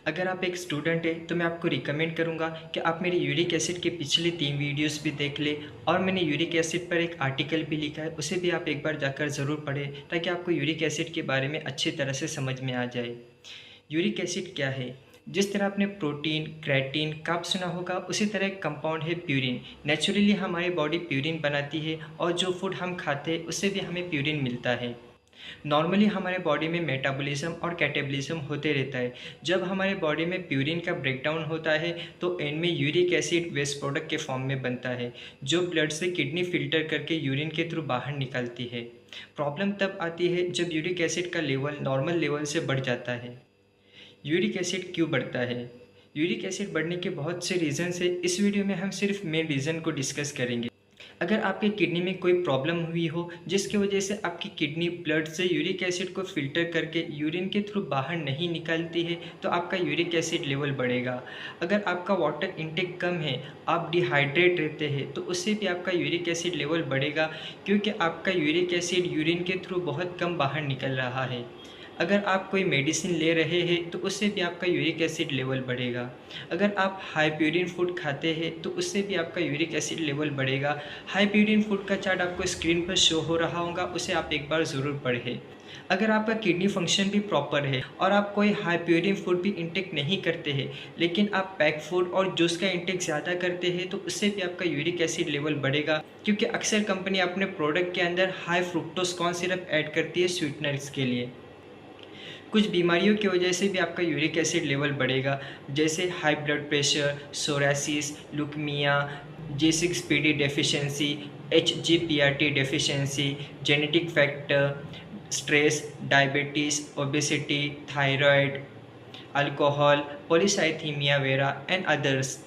अगर आप एक स्टूडेंट हैं तो मैं आपको रिकमेंड करूंगा कि आप मेरे यूरिक एसिड के पिछले 3 वीडियोस भी देख लें और मैंने यूरिक एसिड पर एक आर्टिकल भी लिखा है, उसे भी आप एक बार जाकर ज़रूर पढ़ें ताकि आपको यूरिक एसिड के बारे में अच्छी तरह से समझ में आ जाए। यूरिक एसिड क्या है? जिस तरह आपने प्रोटीन, क्रेटीन, कार्ब सुना होगा, उसी तरह एक कंपाउंड है प्यूरिन। नेचुरली हमारी बॉडी प्यूरिन बनाती है और जो फूड हम खाते हैं उससे भी हमें प्यूरिन मिलता है। नॉर्मली हमारे बॉडी में मेटाबॉलिज्म और कैटाबॉलिज्म होते रहता है। जब हमारे बॉडी में प्यूरिन का ब्रेकडाउन होता है तो एंड में यूरिक एसिड वेस्ट प्रोडक्ट के फॉर्म में बनता है, जो ब्लड से किडनी फिल्टर करके यूरिन के थ्रू बाहर निकलती है। प्रॉब्लम तब आती है जब यूरिक एसिड का लेवल नॉर्मल लेवल से बढ़ जाता है। यूरिक एसिड क्यों बढ़ता है? यूरिक एसिड बढ़ने के बहुत से रीज़न्स है। इस वीडियो में हम सिर्फ मेन रीज़न को डिस्कस करेंगे। अगर आपके किडनी में कोई प्रॉब्लम हुई हो जिसकी वजह से आपकी किडनी ब्लड से यूरिक एसिड को फिल्टर करके यूरिन के थ्रू बाहर नहीं निकालती है तो आपका यूरिक एसिड लेवल बढ़ेगा। अगर आपका वाटर इंटेक कम है, आप डिहाइड्रेट रहते हैं, तो उससे भी आपका यूरिक एसिड लेवल बढ़ेगा, क्योंकि आपका यूरिक एसिड यूरिन के थ्रू बहुत कम बाहर निकल रहा है। अगर आप कोई मेडिसिन ले रहे हैं तो उससे भी आपका यूरिक एसिड लेवल बढ़ेगा। अगर आप हाई प्यूरिन फूड खाते हैं तो उससे भी आपका यूरिक एसिड लेवल बढ़ेगा। हाई प्यूरिन फूड का चार्ट आपको स्क्रीन पर शो हो रहा होगा, उसे आप एक बार ज़रूर पढ़ें। अगर आपका किडनी फंक्शन भी प्रॉपर है और आप कोई हाई प्यूरिन फूड भी इंटेक नहीं करते हैं, लेकिन आप पैक फूड और जूस का इंटेक ज़्यादा करते हैं, तो उससे भी आपका यूरिक एसिड लेवल बढ़ेगा, क्योंकि अक्सर कंपनी अपने प्रोडक्ट के अंदर high fructose corn syrup add करती है स्वीटनर्स के लिए। कुछ बीमारियों की वजह से भी आपका यूरिक एसिड लेवल बढ़ेगा, जैसे high blood pressure, psoriasis, leukemia, G6PD deficiency, HGPRT deficiency, genetic factor, stress, diabetes, obesity, thyroid, alcohol, polycythemia vera and others.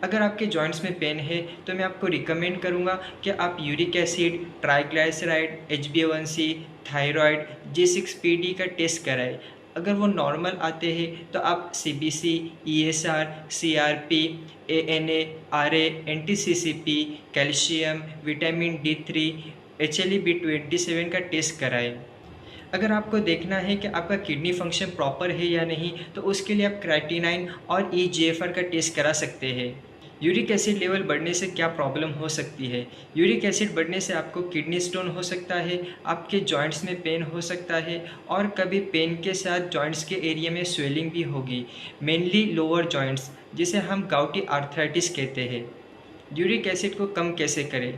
अगर आपके जॉइंट्स में पेन है तो मैं आपको रिकमेंड करूँगा कि आप uric acid, triglyceride, HbA1c, thyroid, G6PD का टेस्ट कराएं। अगर वो नॉर्मल आते हैं तो आप CBC, ESR, CRP, ANA, RA, NTCCP, calcium, vitamin D3, HLE-B27 का टेस्ट कराएं। अगर आपको देखना है कि आपका किडनी फंक्शन प्रॉपर है या नहीं, तो उसके लिए आप क्रेटिनाइन और EGFR का टेस्ट करा सकते हैं। यूरिक एसिड लेवल बढ़ने से क्या प्रॉब्लम हो सकती है? यूरिक एसिड बढ़ने से आपको किडनी स्टोन हो सकता है, आपके जॉइंट्स में पेन हो सकता है और कभी पेन के साथ जॉइंट्स के एरिया में स्वेलिंग भी होगी, मेनली लोअर जॉइंट्स, जिसे हम गाउटी आर्थराइटिस कहते हैं। यूरिक एसिड को कम कैसे करें?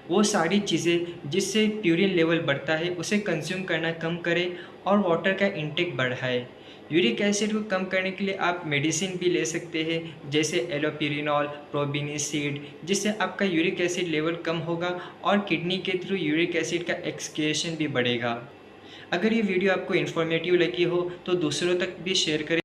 वो सारी चीज़ें जिससे प्यूरिन लेवल बढ़ता है उसे कंज्यूम करना कम करें और वाटर का इंटेक बढ़ाएं। यूरिक एसिड को कम करने के लिए आप मेडिसिन भी ले सकते हैं, जैसे एलोपिरिनॉल, प्रोबिनिसिड, जिससे आपका यूरिक एसिड लेवल कम होगा और किडनी के थ्रू यूरिक एसिड का एक्सक्रिएशन भी बढ़ेगा। अगर ये वीडियो आपको इन्फॉर्मेटिव लगी हो तो दूसरों तक भी शेयर करें।